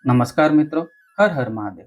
नमस्कार मित्रों, हर हर महादेव।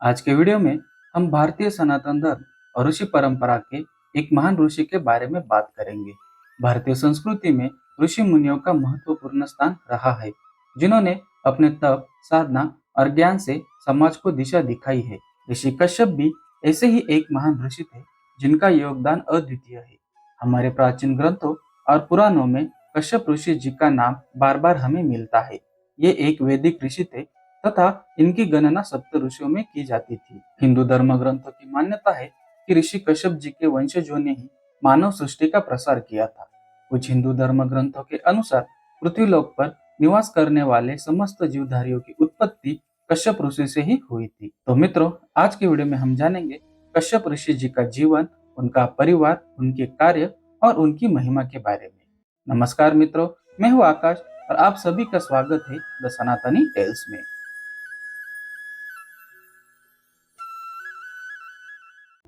आज के वीडियो में हम भारतीय सनातन धर्म और ऋषि परंपरा के एक महान ऋषि के बारे में बात करेंगे। भारतीय संस्कृति में ऋषि मुनियों का महत्वपूर्ण स्थान रहा है, जिन्होंने अपने तप, साधना और ज्ञान से समाज को दिशा दिखाई है। ऋषि कश्यप भी ऐसे ही एक महान ऋषि थे, जिनका योगदान अद्वितीय है। हमारे प्राचीन ग्रंथों और पुराणों में कश्यप ऋषि जी का नाम बार बार हमें मिलता है। ये एक वैदिक ऋषि थे तथा इनकी गणना सप्त ऋषियों में की जाती थी। हिंदू धर्म ग्रंथों की मान्यता है कि ऋषि कश्यप जी के वंशजों ने ही मानव सृष्टि का प्रसार किया था। कुछ हिंदू धर्म ग्रंथों के अनुसार पृथ्वीलोक पर निवास करने वाले समस्त जीवधारियों की उत्पत्ति कश्यप ऋषि से ही हुई थी। तो मित्रों, आज के वीडियो में हम जानेंगे कश्यप ऋषि जी का जीवन, उनका परिवार, उनके कार्य और उनकी महिमा के बारे में। नमस्कार मित्रों, मैं हूँ आकाश और आप सभी का स्वागत है द सनातनी टेल्स में।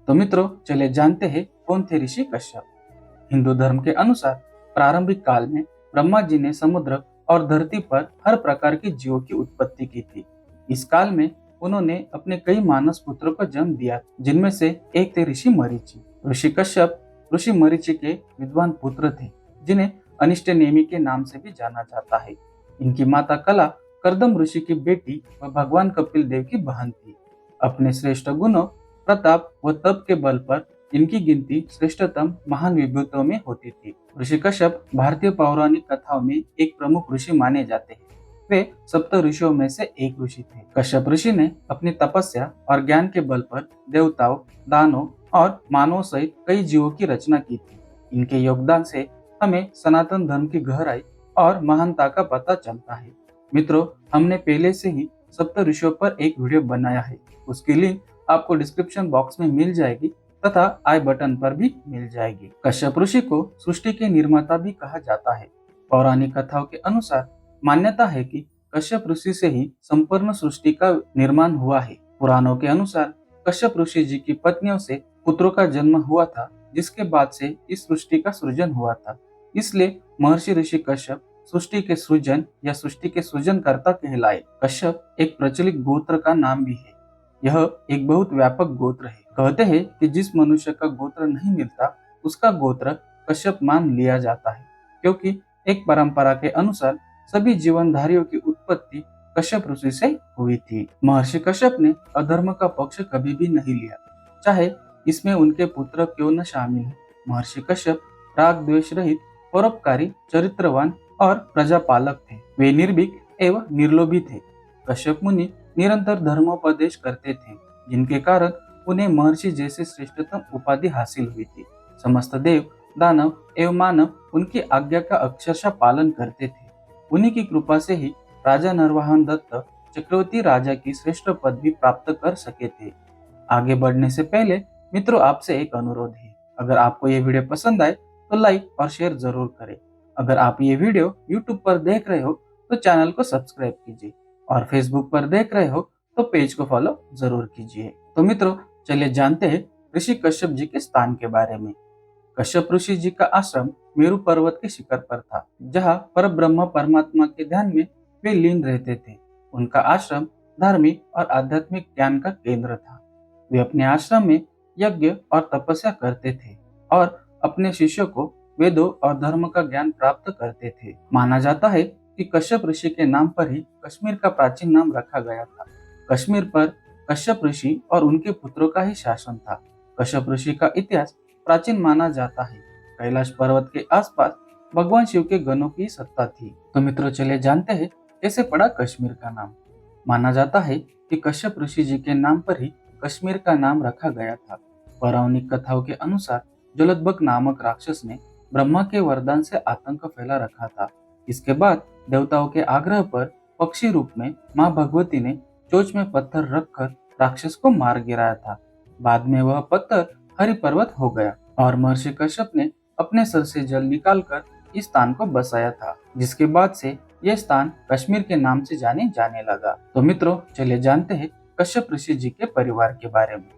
तो मित्रों, चलिए जानते हैं कौन थे ऋषि कश्यप। हिंदू धर्म के अनुसार प्रारंभिक काल में ब्रह्मा जी ने समुद्र और धरती पर हर प्रकार के जीवों की उत्पत्ति की थी। इस काल में उन्होंने अपने कई मानस पुत्रों को जन्म दिया, जिनमें से एक थे ऋषि मरीचि। ऋषि कश्यप ऋषि मरीचि के विद्वान पुत्र थे, जिन्हें अनिष्ट नेमि के नाम से भी जाना जाता है। इनकी माता कला कर्दम ऋषि की बेटी व भगवान कपिल देव की बहन थी। अपने श्रेष्ठ गुणों, प्रताप व तप के बल पर इनकी गिनती श्रेष्ठतम महान विभूतियों में होती थी। ऋषि कश्यप भारतीय पौराणिक कथाओं में एक प्रमुख ऋषि माने जाते हैं। वे सप्त ऋषियों में से एक ऋषि थे। कश्यप ऋषि ने अपनी तपस्या और ज्ञान के बल पर देवताओं, दानों और मानवों सहित कई जीवों की रचना की थी। इनके योगदान से हमें सनातन धर्म की गहराई और महानता का पता चलता है। मित्रों, हमने पहले से ही सप्त ऋषियों पर एक वीडियो बनाया है। उसकी लिंक आपको डिस्क्रिप्शन बॉक्स में मिल जाएगी तथा आई बटन पर भी मिल जाएगी। कश्यप ऋषि को सृष्टि के निर्माता भी कहा जाता है। पौराणिक कथाओं के अनुसार मान्यता है कि कश्यप ऋषि से ही संपूर्ण सृष्टि का निर्माण हुआ है। पुराणों के अनुसार कश्यप ऋषि जी की पत्नियों से पुत्रों का जन्म हुआ था, जिसके बाद से इस सृष्टि का सृजन हुआ था। इसलिए महर्षि ऋषि कश्यप सृष्टि के सृजन या सृष्टि के सृजनकर्ता कहलाए। कश्यप एक प्रचलित गोत्र का नाम भी है। यह एक बहुत व्यापक गोत्र है। कहते हैं कि जिस मनुष्य का गोत्र नहीं मिलता, उसका गोत्र कश्यप मान लिया जाता है, क्योंकि एक परंपरा के अनुसार सभी जीवनधारियों की उत्पत्ति कश्यप ऋषि से हुई थी। महर्षि कश्यप ने अधर्म का पक्ष कभी भी नहीं लिया, चाहे इसमें उनके पुत्र क्यों न शामिल हो। महर्षि कश्यप राग द्वेष रहित, परोपकारी, चरित्रवान और प्रजापालक थे। वे निर्भीक एवं निर्लोभी थे। कश्यप मुनि निरंतर धर्मोपदेश करते थे, जिनके कारण उन्हें महर्षि जैसी श्रेष्ठतम उपाधि हासिल हुई थी। समस्त देव, दानव एवं मानव उनकी आज्ञा का अक्षरशः पालन करते थे। उन्हीं की कृपा से ही राजा नरवाहन दत्त चक्रवर्ती राजा की श्रेष्ठ पदवी प्राप्त कर सके थे। आगे बढ़ने से पहले मित्रों, आपसे एक अनुरोध है। अगर आपको ये वीडियो पसंद आए तो लाइक और शेयर जरूर करें। अगर आप ये वीडियो यूट्यूब पर देख रहे हो तो चैनल को सब्सक्राइब कीजिए और फेसबुक पर देख रहे हो तो पेज को फॉलो जरूर कीजिए। तो मित्रों, चलिए जानते हैं ऋषि कश्यप जी के स्थान के बारे में। कश्यप ऋषि जी का आश्रम मेरु पर्वत के शिखर पर था, जहाँ पर ब्रह्म परमात्मा के ध्यान में वे लीन रहते थे। उनका आश्रम धार्मिक और आध्यात्मिक ज्ञान का केंद्र था। वे अपने आश्रम में यज्ञ और तपस्या करते थे और अपने शिष्यों को वेदों और धर्म का ज्ञान प्राप्त करते थे। माना जाता है कि कश्यप ऋषि के नाम पर ही कश्मीर का प्राचीन नाम रखा गया था। कश्मीर पर कश्यप ऋषि और उनके पुत्रों का ही शासन था। कश्यप ऋषि का इतिहास प्राचीन माना जाता है। कैलाश पर्वत के आसपास भगवान शिव के गणों की सत्ता थी। तो मित्रों, चलिए जानते हैं कैसे पड़ा कश्मीर का नाम। माना जाता है कि कश्यप ऋषि जी के नाम पर ही कश्मीर का नाम रखा गया था। पौराणिक कथाओं के अनुसार जलोद्भक नामक राक्षस ने ब्रह्मा के वरदान से आतंक फैला रखा था। इसके बाद देवताओं के आग्रह पर पक्षी रूप में मां भगवती ने चोंच में पत्थर रखकर राक्षस को मार गिराया था। बाद में वह पत्थर हरि पर्वत हो गया और महर्षि कश्यप ने अपने सर से जल निकालकर इस स्थान को बसाया था, जिसके बाद से यह स्थान कश्मीर के नाम से जाने जाने लगा। तो मित्रों, चलिए जानते हैं कश्यप ऋषि जी के परिवार के बारे में।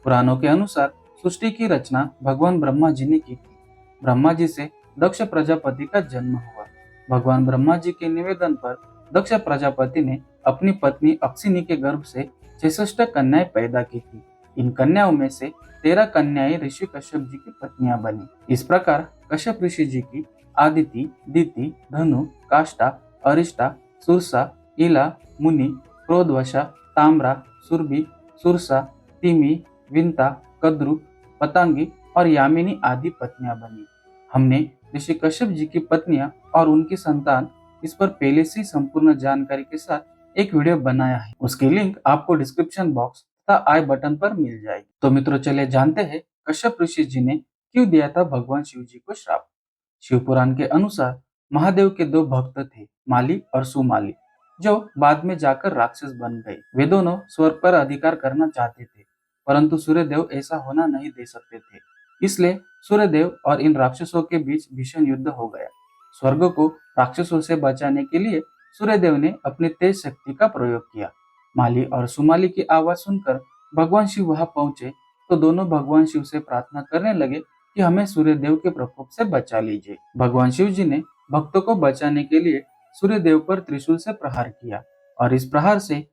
पुराणों के अनुसार सृष्टि की रचना भगवान ब्रह्मा जी ने की थी। ब्रह्मा जी से दक्ष प्रजापति का जन्म हुआ। भगवान ब्रह्मा जी के निवेदन पर दक्ष प्रजापति ने अपनी पत्नी अक्सिनी के गर्भ से 66 कन्याएं पैदा की थी। इन कन्याओं में से 13 कन्याएं ऋषि कश्यप जी की पत्नियां बनी। इस प्रकार कश्यप ऋषि जी की आदिति, दिति, धनु, काष्टा, अरिष्टा, सुरसा, इला, मुनि, क्रोधवशा, ताम्रा, सुरभि, सुरसा, तिमी, विंता, कद्रु, पतंगी और यामिनी आदि पत्नियां बनी। हमने ऋषि कश्यप जी की पत्नियां और उनकी संतान इस पर पहले से संपूर्ण जानकारी के साथ एक वीडियो बनाया है। उसकी लिंक आपको डिस्क्रिप्शन बॉक्स तथा आई बटन पर मिल जाएगी। तो मित्रों चलिए जानते हैं कश्यप ऋषि जी ने क्यों दिया था भगवान शिव जी को श्राप। शिव पुराण के अनुसार महादेव के दो भक्त थे, माली और सुमाली, जो बाद में जाकर राक्षस बन गए। वे दोनों स्वर्ग पर अधिकार करना चाहते थे, परंतु सूर्यदेव ऐसा होना नहीं दे सकते थे। इसलिए सूर्यदेव और इन राक्षसों के बीच भीषण युद्ध हो गया। स्वर्ग को राक्षसों से बचाने के लिए सूर्यदेव ने अपनी तेज शक्ति का प्रयोग किया। माली और सुमाली की आवाज सुनकर भगवान शिव वहां पहुंचे तो दोनों भगवान शिव से प्रार्थना करने लगे कि हमें सूर्यदेव के प्रकोप से बचा लीजिए। भगवान शिव जी ने भक्तों को बचाने के लिए सूर्यदेव पर त्रिशूल से प्रहार किया और इस प्रहार से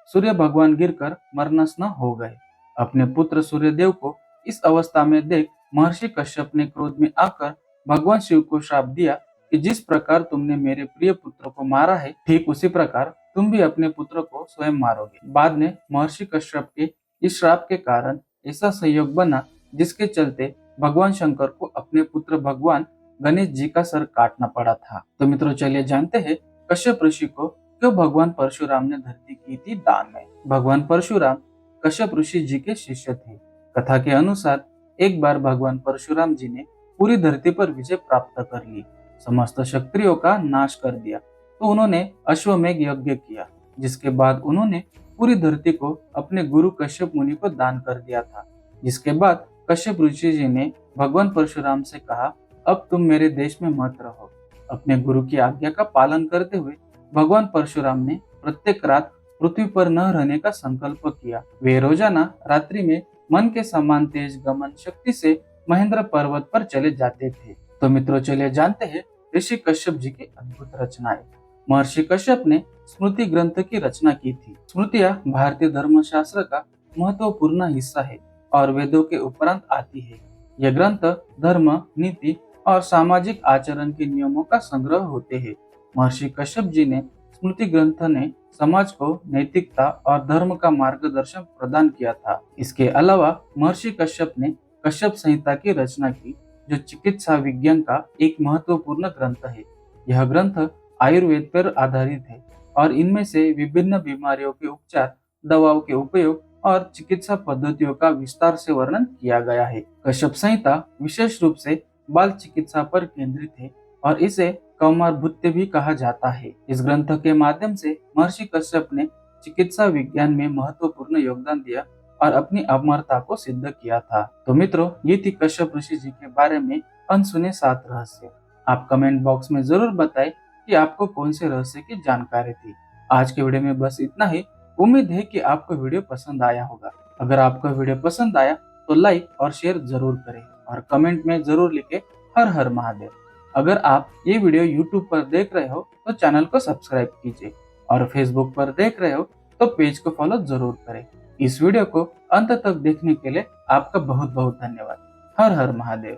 सूर्य भगवान गिरकर मरनस्न हो गए। अपने पुत्र सूर्यदेव को इस अवस्था में देख महर्षि कश्यप ने क्रोध में आकर भगवान शिव को श्राप दिया कि जिस प्रकार तुमने मेरे प्रिय पुत्र को मारा है, ठीक उसी प्रकार तुम भी अपने पुत्र को स्वयं मारोगे। बाद में महर्षि कश्यप के इस श्राप के कारण ऐसा संयोग बना जिसके चलते भगवान शंकर को अपने पुत्र भगवान गणेश जी का सर काटना पड़ा था। तो मित्रों चलिए जानते हैं कश्यप ऋषि को क्यों भगवान परशुराम ने धरती की थी दान में। भगवान परशुराम कश्यप ऋषि जी के शिष्य थे। कथा के अनुसार एक बार भगवान परशुराम जी ने पूरी धरती पर विजय प्राप्त कर ली, समस्त क्षत्रियों का नाश कर दिया, तो उन्होंने अश्वमेघ यज्ञ किया, जिसके बाद उन्होंने पूरी धरती को अपने गुरु कश्यप मुनि को दान कर दिया था। जिसके बाद कश्यप ऋषि जी ने भगवान परशुराम से कहा, अब तुम मेरे देश में मत रहो। अपने गुरु की आज्ञा का पालन करते हुए भगवान परशुराम ने प्रत्येक रात पृथ्वी पर न रहने का संकल्प किया। वे रोजाना रात्रि में मन के समान तेज गमन शक्ति से महेंद्र पर्वत पर चले जाते थे। तो मित्रों चलिए जानते हैं ऋषि कश्यप जी की अद्भुत रचनाएं। महर्षि कश्यप ने स्मृति ग्रंथ की रचना की थी। स्मृतियां भारतीय धर्मशास्त्र का महत्वपूर्ण हिस्सा है और वेदों के उपरांत आती है। यह ग्रंथ धर्म, नीति और सामाजिक आचरण के नियमों का संग्रह होते हैं। महर्षि कश्यप जी ने स्मृति ग्रंथ ने समाज को नैतिकता और धर्म का मार्गदर्शन प्रदान किया था। इसके अलावा महर्षि कश्यप ने कश्यप संहिता की रचना की, जो चिकित्सा विज्ञान का एक महत्वपूर्ण ग्रंथ है। यह ग्रंथ आयुर्वेद पर आधारित है और इनमें से विभिन्न बीमारियों के उपचार, दवाओं के उपयोग और चिकित्सा पद्धतियों का विस्तार से वर्णन किया गया है। कश्यप संहिता विशेष रूप से बाल चिकित्सा पर केंद्रित है और इसे कौमारभूत्य भी कहा जाता है। इस ग्रंथ के माध्यम से महर्षि कश्यप ने चिकित्सा विज्ञान में महत्वपूर्ण योगदान दिया और अपनी अमरता को सिद्ध किया था। तो मित्रों, ये थी कश्यप ऋषि जी के बारे में अनसुने 7 रहस्य। आप कमेंट बॉक्स में जरूर बताएं कि आपको कौन से रहस्य की जानकारी थी। आज के वीडियो में बस इतना ही। उम्मीद है कि आपको वीडियो पसंद आया होगा। अगर आपको वीडियो पसंद आया तो लाइक और शेयर जरूर करें और कमेंट में जरूर लिखें हर हर महादेव। अगर आप ये वीडियो YouTube पर देख रहे हो तो चैनल को सब्सक्राइब कीजिए और Facebook पर देख रहे हो तो पेज को फॉलो जरूर करें। इस वीडियो को अंत तक देखने के लिए आपका बहुत बहुत धन्यवाद। हर हर महादेव।